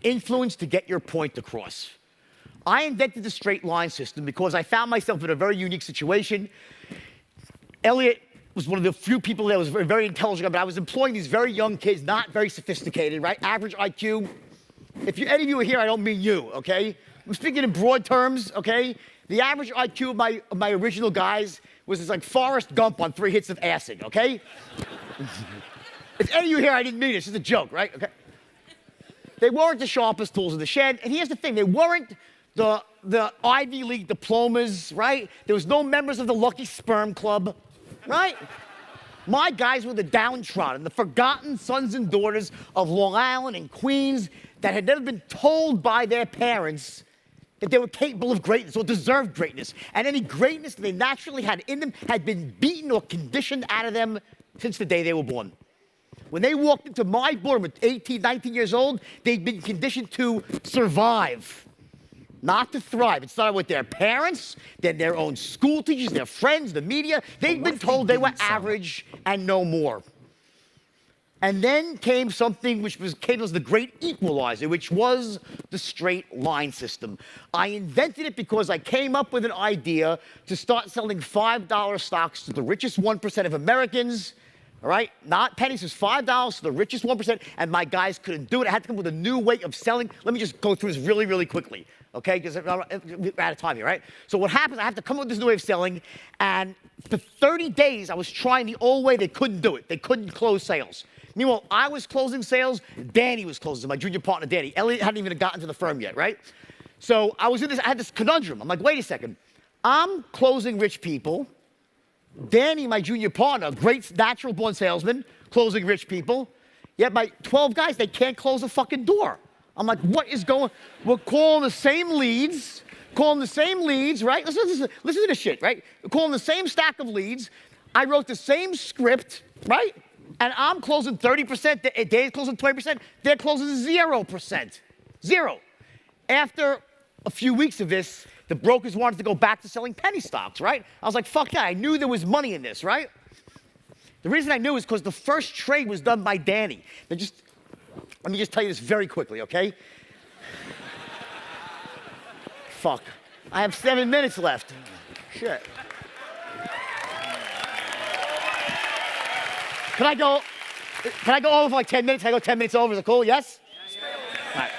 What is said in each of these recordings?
influence to get your point across. I invented the straight line system because I found myself in a very unique situation. Elliot was one of the few people that was very, very intelligent, but I was employing these very young kids, not very sophisticated, right? Average IQ. If any of you are here, I don't mean you, okay? I'm speaking in broad terms, okay? The average IQ of my original guys was like Forrest Gump on 3 hits of acid, okay? If any of you here, I didn't mean it. It's just a joke, right? Okay. They weren't the sharpest tools in the shed. And here's the thing. They weren't the Ivy League diplomas, right? There was no members of the Lucky Sperm Club, right? My guys were the downtrodden, the forgotten sons and daughters of Long Island and Queens that had never been told by their parents that they were capable of greatness or deserved greatness. And any greatness that they naturally had in them had been beaten or conditioned out of them since the day they were born. When they walked into my boardroom at 18, 19 years old, they'd been conditioned to survive, not to thrive. It started with their parents, then their own school teachers, their friends, the media. They'd been told they were average and no more. And then came something which came as the great equalizer, which was the straight line system. I invented it because I came up with an idea to start selling $5 stocks to the richest 1% of Americans. All right, not pennies, it's $5 to the richest 1%, and my guys couldn't do it. I had to come up with a new way of selling. Let me just go through this really, really quickly, okay? Because we're out of time here, right? So what happens, I have to come up with this new way of selling, and for 30 days, I was trying the old way. They couldn't do it. They couldn't close sales. Meanwhile, I was closing sales. Danny was closing, my junior partner, Danny. Elliot hadn't even gotten to the firm yet, right? So I had this conundrum. I'm like, wait a second. I'm closing rich people. Danny, my junior partner, great natural-born salesman, closing rich people. Yet my 12 guys, they can't close a fucking door. I'm like, what is going? We're calling the same leads, right? Listen to this shit, right? We're calling the same stack of leads. I wrote the same script, right? And I'm closing 30%. Danny's closing 20%. They're closing 0%. Zero. After a few weeks of this, the brokers wanted to go back to selling penny stocks, right? I was like, fuck that. I knew there was money in this, right? The reason I knew is because the first trade was done by Danny. Let me just tell you this very quickly, okay? Fuck. I have 7 minutes left. Shit. Can I go over for like 10 minutes? Can I go 10 minutes over? Is it cool? Yes? All right.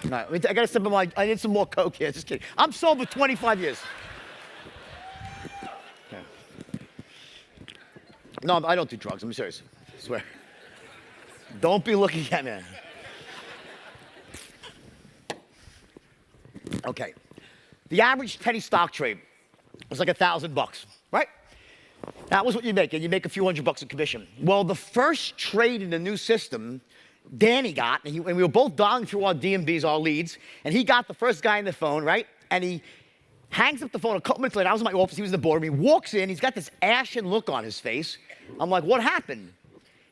All right, I gotta sip I need some more Coke here, just kidding. I'm sober 25 years. Okay. No, I don't do drugs, I'm serious, I swear. Don't be looking at me. Okay, the average penny stock trade was like $1,000, right? That was what you make, and you make a few $100 in commission. Well, the first trade in the new system, Danny got, and we were both dialing through our DMVs, our leads, and he got the first guy on the phone, right? And he hangs up the phone a couple minutes later. I was in my office, he was in the boardroom. He walks in, he's got this ashen look on his face. I'm like, what happened?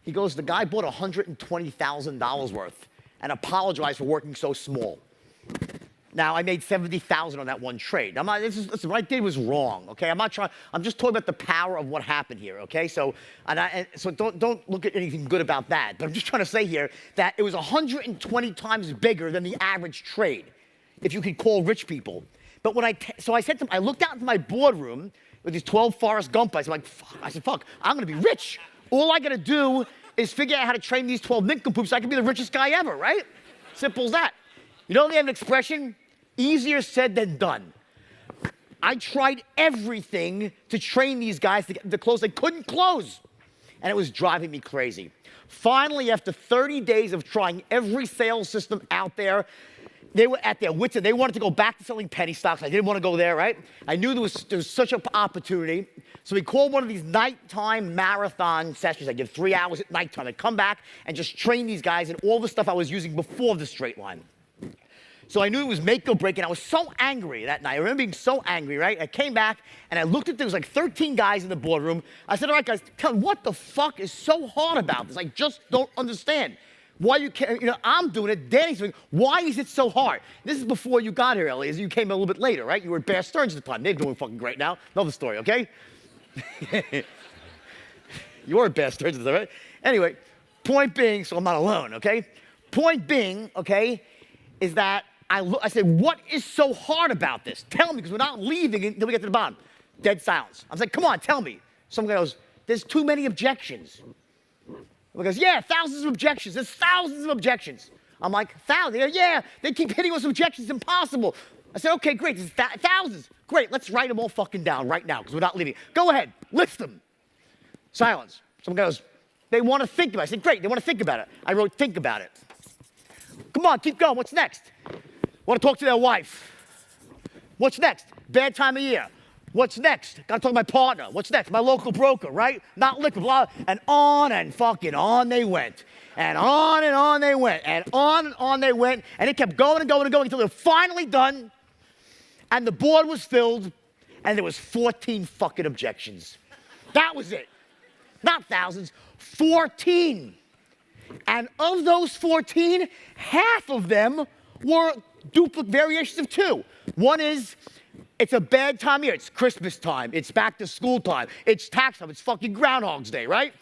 He goes, the guy bought $120,000 worth and apologized for working so small. Now, I made $70,000 on that one trade. Listen, what I did was wrong, okay? I'm just talking about the power of what happened here, okay? So don't look at anything good about that. But I'm just trying to say here that it was 120 times bigger than the average trade, if you could call rich people. But so I said to him, I looked out into my boardroom with these 12 Forrest Gump guys. I said, fuck, I'm gonna be rich. All I gotta do is figure out how to train these 12 nincompoops so I can be the richest guy ever, right? Simple as that. You know they have an expression? Easier said than done. I tried everything to train these guys to get them to close. They couldn't close. And it was driving me crazy. Finally, after 30 days of trying every sales system out there, they were at their wits' end. They wanted to go back to selling penny stocks. I didn't want to go there, right? I knew there was such an opportunity. So we called one of these nighttime marathon sessions. I did 3 hours at nighttime. I'd come back and just train these guys in all the stuff I was using before the straight line. So I knew it was make or break, and I was so angry that night. I remember being so angry, right? I came back, and I looked at, there was like 13 guys in the boardroom. I said, all right, guys, tell me, what the fuck is so hard about this? I just don't understand. Why you can't, I'm doing it, Danny's doing it. Why is it so hard? This is before you got here, Ellie, as you came a little bit later, right? You were at Bear Stearns at the time. They're doing fucking great now. Another story, okay? You were at Bear Stearns at the time, right? Anyway, point being, so I'm not alone, okay? Point being, okay, is that I said, what is so hard about this? Tell me, because we're not leaving until we get to the bottom. Dead silence. I was like, come on, tell me. Someone goes, there's too many objections. Someone goes, yeah, thousands of objections. There's thousands of objections. I'm like, thousands? Yeah, they keep hitting us with objections. It's impossible. I said, okay, great. There's thousands. Great, let's write them all fucking down right now, because we're not leaving. Go ahead, list them. Silence. Someone goes, they want to think about it. I said, great, they want to think about it. I wrote, think about it. Come on, keep going. What's next? Want to talk to their wife. What's next? Bad time of year. What's next? Got to talk to my partner. What's next? My local broker, right? Not liquor, blah. And on and fucking on they went. And on they went. And on they went. And it kept going and going and going until they were finally done. And the board was filled. And there was 14 fucking objections. That was it. Not thousands. 14. And of those 14, half of them were duplicate variations of two. One is, it's a bad time of year. It's Christmas time. It's back to school time. It's tax time. It's fucking Groundhog's Day, right?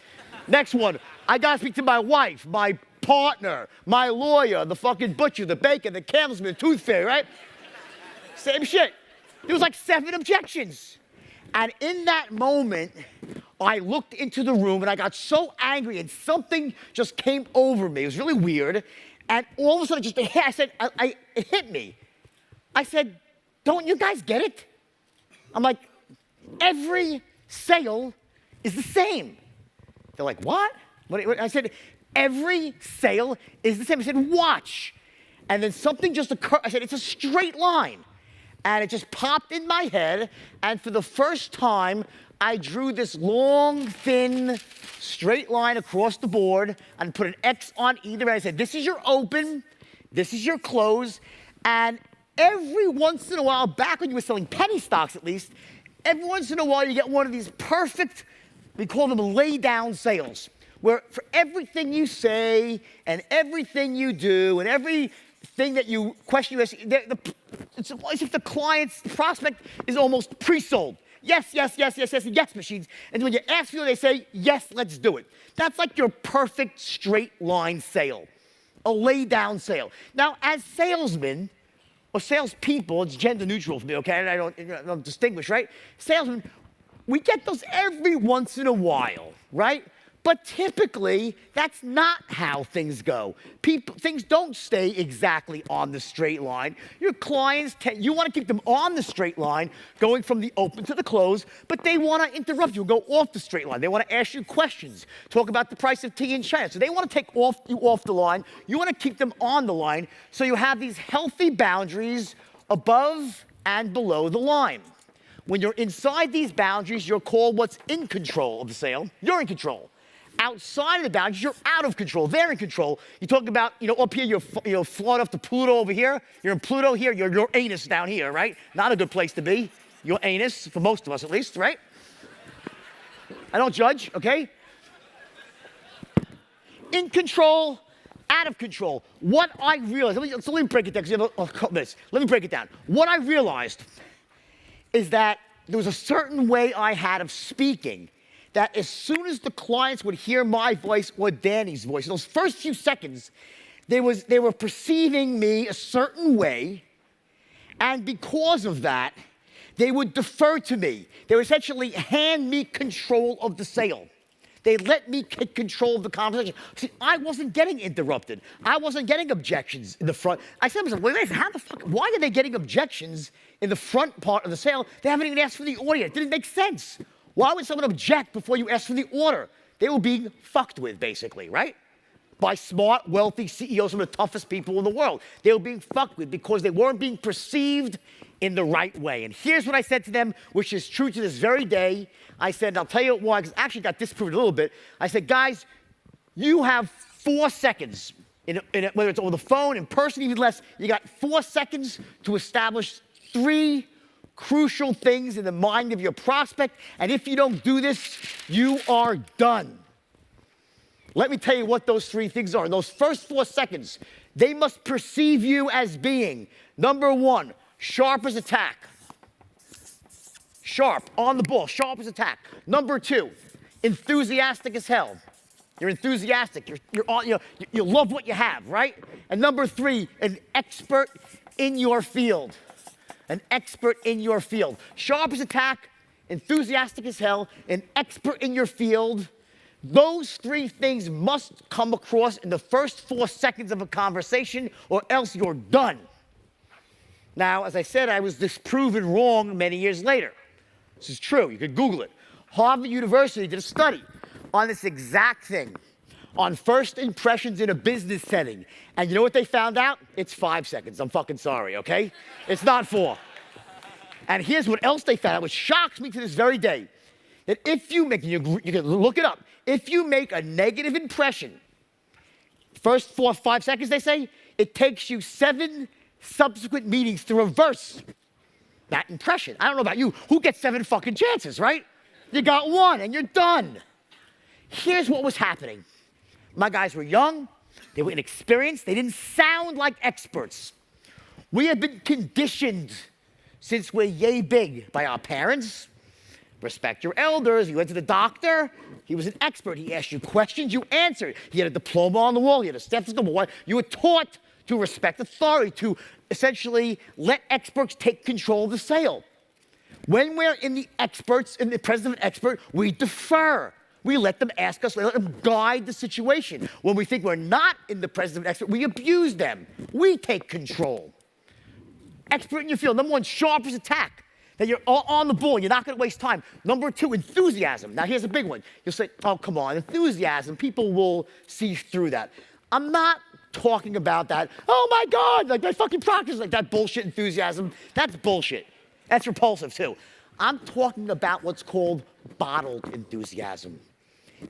Next one, I gotta speak to my wife, my partner, my lawyer, the fucking butcher, the baker, the candlesman, the tooth fairy, right? Same shit. There was like 7 objections. And in that moment, I looked into the room and I got so angry and something just came over me. It was really weird. And all of a sudden, it hit me. I said, don't you guys get it? I'm like, every sale is the same. They're like, what? I said, every sale is the same. I said, watch. And then something just occurred. I said, it's a straight line. And it just popped in my head. And for the first time, I drew this long, thin, straight line across the board and put an X on either end. I said, this is your open, this is your close. And every once in a while, back when you were selling penny stocks at least, every once in a while you get one of these perfect, we call them lay down sales, where for everything you say and everything you do and everything that you question, it's as if the client's prospect is almost pre-sold. Yes, machines. And when you ask for it, they say, yes, let's do it. That's like your perfect straight line sale, a lay down sale. Now, as salesmen, or salespeople, it's gender neutral for me, okay? And I don't distinguish, right? Salesmen, we get those every once in a while, right? But typically, that's not how things go. Things don't stay exactly on the straight line. Your clients, you want to keep them on the straight line, going from the open to the close, but they want to interrupt you and go off the straight line. They want to ask you questions, talk about the price of tea in China. So they want to take you off the line. You want to keep them on the line, so you have these healthy boundaries above and below the line. When you're inside these boundaries, you're called what's in control of the sale. You're in control. Outside of the boundaries, you're out of control. They're in control. You talk about, up here, you're flying off to Pluto over here. You're in Pluto here. You're Uranus down here, right? Not a good place to be. You're anus, for most of us at least, right? I don't judge, okay? In control, out of control. What I realized, let me break it down, because you have a couple minutes. Let me break it down. What I realized is that there was a certain way I had of speaking that as soon as the clients would hear my voice or Danny's voice, in those first few seconds, they were perceiving me a certain way, and because of that, they would defer to me. They would essentially hand me control of the sale. They let me take control of the conversation. See, I wasn't getting interrupted. I wasn't getting objections in the front. I said to myself, wait, how the fuck, why are they getting objections in the front part of the sale? They haven't even asked for the order yet. It didn't make sense. Why would someone object before you ask for the order? They were being fucked with, basically, right? By smart, wealthy CEOs, some of the toughest people in the world. They were being fucked with because they weren't being perceived in the right way. And here's what I said to them, which is true to this very day. I said, and I'll tell you why, because I actually got disproved a little bit. I said, guys, you have 4 seconds, whether it's over the phone, in person, even less, you got 4 seconds to establish 3 crucial things in the mind of your prospect, and if you don't do this, you are done. Let me tell you what those 3 things are. In those first 4 seconds, they must perceive you as being, number 1, sharp as a tack. Sharp, on the ball, sharp as a tack. Number 2, enthusiastic as hell. You're enthusiastic. You love what you have, right? And number 3, an expert in your field. An expert in your field. Sharp as a tack, enthusiastic as hell, an expert in your field. Those 3 things must come across in the first 4 seconds of a conversation, or else you're done. Now, as I said, I was disproven wrong many years later. This is true. You could Google it. Harvard University did a study on this exact thing, on first impressions in a business setting. And you know what they found out? It's 5 seconds. I'm fucking sorry, okay? It's not 4. And here's what else they found out, which shocks me to this very day. That if you make, you can look it up, if you make a negative impression, first 4 or 5 seconds, they say, it takes you 7 subsequent meetings to reverse that impression. I don't know about you. Who gets 7 fucking chances, right? You got 1 and you're done. Here's what was happening. My guys were young. They were inexperienced. They didn't sound like experts. We have been conditioned since we're yay big by our parents. Respect your elders. You went to the doctor. He was an expert. He asked you questions. You answered. He had a diploma on the wall. He had a stethoscope. You were taught to respect authority, to essentially let experts take control of the sale. When we're in the presence of an expert, we defer. We let them ask us, we let them guide the situation. When we think we're not in the presence of an expert, we abuse them. We take control. Expert in your field. Number 1, sharp as a tack. That you're on the ball, you're not going to waste time. Number 2, enthusiasm. Now here's a big one. You'll say, oh, come on, enthusiasm. People will see through that. I'm not talking about that, oh my God, like my fucking proctors, like that bullshit enthusiasm. That's bullshit. That's repulsive too. I'm talking about what's called bottled enthusiasm.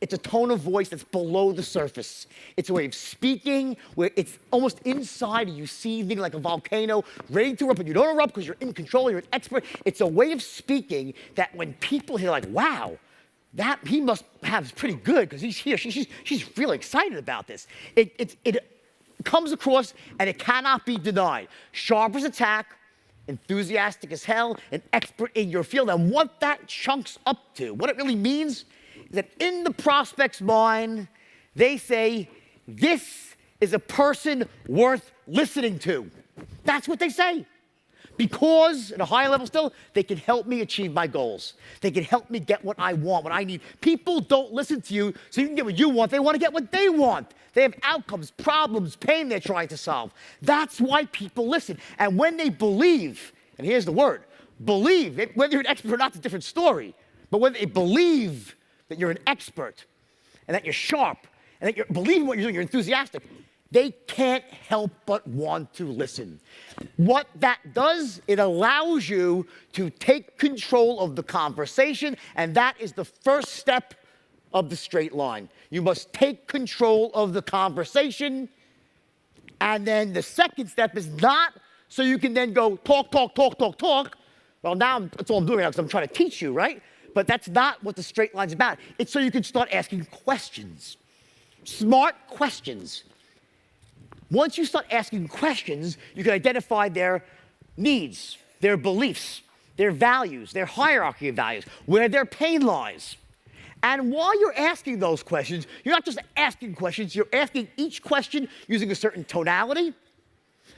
It's a tone of voice that's below the surface. It's a way of speaking where it's almost inside of you, seething like a volcano, ready to erupt, but you don't erupt because you're in control, you're an expert. It's a way of speaking that when people hear like, wow, that he must have pretty good because he's here, she's really excited about this. It comes across and it cannot be denied. Sharp as a tack, enthusiastic as hell, an expert in your field. And what that chunks up to, what it really means, is that in the prospect's mind, they say, this is a person worth listening to. That's what they say. Because, at a higher level still, they can help me achieve my goals. They can help me get what I want, what I need. People don't listen to you so you can get what you want. They want to get what they want. They have outcomes, problems, pain they're trying to solve. That's why people listen. And when they believe, and here's the word, believe, whether you're an expert or not, it's a different story. But when they believe that you're an expert and that you're sharp and that you're believing what you're doing, you're enthusiastic, they can't help but want to listen. What that does, it allows you to take control of the conversation, and that is the first step of the straight line. You must take control of the conversation, and then the second step is not so you can then go talk. Well, now that's all I'm doing now because I'm trying to teach you, right? But that's not what the straight line's about. It's so you can start asking questions, smart questions. Once you start asking questions, you can identify their needs, their beliefs, their values, their hierarchy of values, where their pain lies. And while you're asking those questions, you're not just asking questions, you're asking each question using a certain tonality.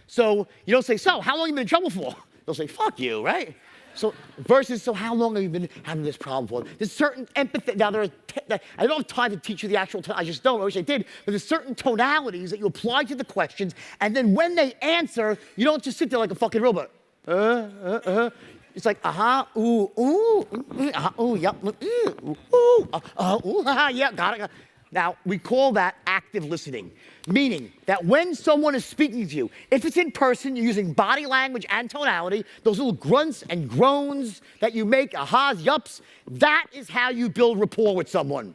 So you don't say, so how long have you been in trouble for? They'll say, fuck you, right? So versus, so how long have you been having this problem for? There's certain empathy. Now, I don't have time to teach you the actual, I just don't, I wish I did, but there's certain tonalities that you apply to the questions, and then when they answer, you don't just sit there like a fucking robot. It's like, ooh, yep, yeah, got it. Now, we call that active listening, meaning that when someone is speaking to you, if it's in person, you're using body language and tonality, those little grunts and groans that you make, ahas, yups, that is how you build rapport with someone.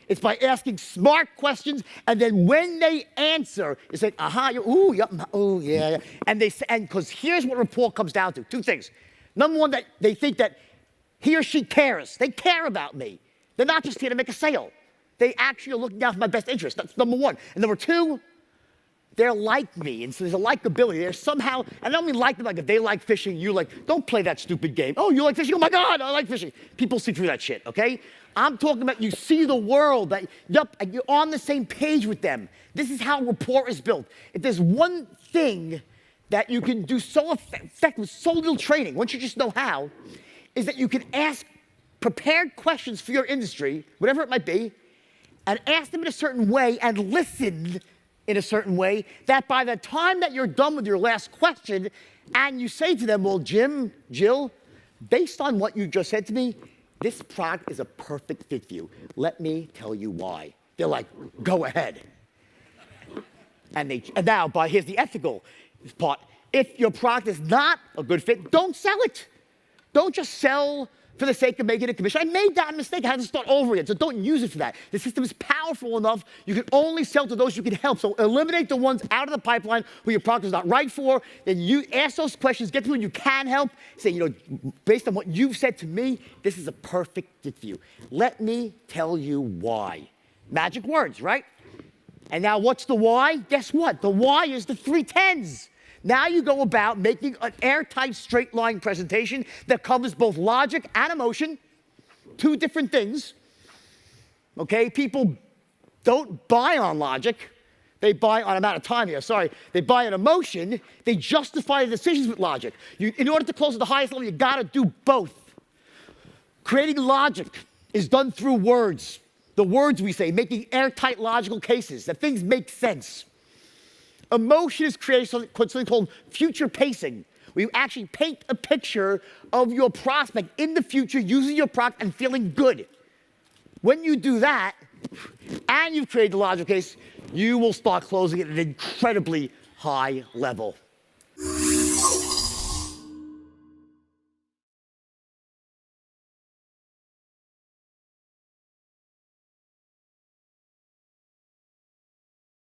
It's by asking smart questions, and then when they answer, it's like, ooh, yup, ooh, yeah. And because here's what rapport comes down to, 2 things. Number 1, that they think that he or she cares. They care about me. They're not just here to make a sale. They actually are looking out for my best interest. That's number 1. And number 2, they're like me, and so there's a likability. There's somehow, I don't mean like them like if they like fishing, you like, don't play that stupid game. Oh, you like fishing? Oh my God, I like fishing. People see through that shit, okay? I'm talking about you see the world, that you're on the same page with them. This is how rapport is built. If there's one thing that you can do so effective with so little training, once you just know how, is that you can ask prepared questions for your industry, whatever it might be, and ask them in a certain way and listen in a certain way, that by the time that you're done with your last question and you say to them, well, Jim, Jill, based on what you just said to me, this product is a perfect fit for you. Let me tell you why. They're like, go ahead. And now, here's the ethical part. If your product is not a good fit, don't sell it. Don't just sell for the sake of making a commission. I made that mistake. I had to start over again. So don't use it for that. The system is powerful enough. You can only sell to those you can help. So eliminate the ones out of the pipeline who your product is not right for. Then you ask those questions, get to who you can help. Say, based on what you've said to me, this is a perfect fit for you. Let me tell you why. Magic words, right? And now what's the why? Guess what? The why is the 3 10s. Now you go about making an airtight straight line presentation that covers both logic and emotion, 2 different things. Okay, people don't buy on logic. They buy on amount of time here, sorry. They buy on emotion. They justify the decisions with logic. In order to close at the highest level, you gotta do both. Creating logic is done through words. The words we say, making airtight logical cases, that things make sense. Emotion is creating something called future pacing, where you actually paint a picture of your prospect in the future using your product and feeling good. When you do that, and you've created the logical case, you will start closing at an incredibly high level.